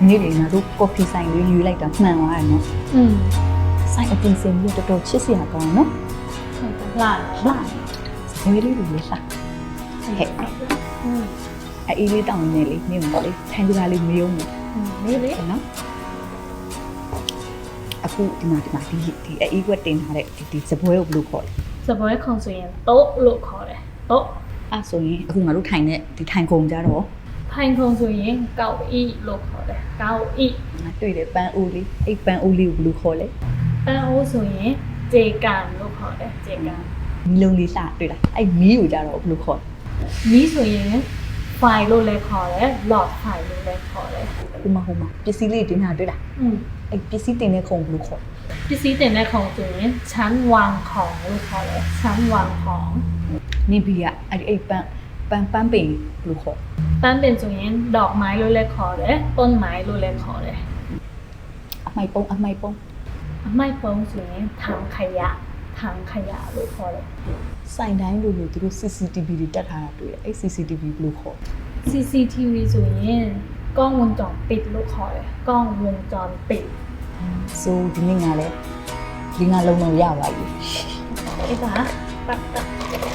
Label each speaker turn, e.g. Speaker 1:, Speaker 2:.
Speaker 1: နေ့လေငါတို့ကော်ဖီဆိုင်လေးယူလိုက်တာမှန်သွားတယ်နော်ဆိုင်အပြင်စင်ပြီးတော်တော်ချစ်စရာကောင်းနော်
Speaker 2: ဟုတ်လား
Speaker 1: လာဝေးလေးလေးလာဟဲ့အေးလေးတောင်းနေလေနေမလေးထိုင်ကြလေးမယုံဘူး
Speaker 2: နေလေ
Speaker 1: နော်အခုဒီမှာဒီအေးကွက်တင်ထားတဲ့ဒီစပွဲကိုဘယ်လိုခေါ်လဲ
Speaker 2: စပွဲခုံဆိုရင်โต๊ะလို့ခေါ်တယ်โต๊ะ
Speaker 1: အဲ့ဆိုရင်အခုငါတို့ထိုင်တဲ့ဒီထိုင်ကုန်ကြတော့
Speaker 2: ထိုင်ခုံဆိုရင်ကောက်အီလို့ခေါ်တယ်ကောက်အီ
Speaker 1: ငါတွေ့တယ်ပန်းအိုးလေးအဲ့ပန်းအိုးလေးကိုဘယ်လိုခေါ်လဲ
Speaker 2: ပန်းအိုးဆိုရင်ဂျေကန်လို့ခေါ်တယ်ဂျေကန်
Speaker 1: မီးလုံးလေးစတွေ့လားအဲ့မီးကိုကြတော့ဘယ်လိုခေါ်လဲ
Speaker 2: မီးဆိုရင်ဖိုင်လို့လည်းခေါ်တယ်လော့ဖိုင်လို့လည်းခေါ်တယ်
Speaker 1: ဟိုမှာပစ္စည်းလေးတင်ထားတွေ့လားအဲ့ပစ္စည်းတင်တဲ့ခုံဘယ်လိုခေါ်
Speaker 2: ပစ္စည်းတင်တဲ့ခုံဆိုရင်ချမ်းဝမ်ခုံလို့ခေါ်တယ်ချမ်းဝမ်ခုံ
Speaker 1: နေပြီးကအဲ့ပန်းပင်ဘယ်လိုခေါ်
Speaker 2: ပန်းပင်ဆိုရင်ดอกไม้လို့လည်းခေါ်တယ်ต้นไม้လို့လည်းခေါ်တယ်
Speaker 1: အမိုက်ပုံး
Speaker 2: အမိုက်ပုံးဆိုရင်ถังขยะလို့ခေါ်တယ်
Speaker 1: စိုင်တိုင်းလိုသူတို့ CCTV တွေတက်ထားတာတွေ့တယ်အဲ့ CCTV ဘယ်လိုခေါ်
Speaker 2: CCTV ဆိုရင်กล้องวงจรปิดလို့ခေါ်တယ်กล้องวงจรปิด
Speaker 1: ဆိုဒီနေ့ငါလည်းဒီငါလုံးလုံးရပါပြီ
Speaker 2: အဲ့ဒါပတ်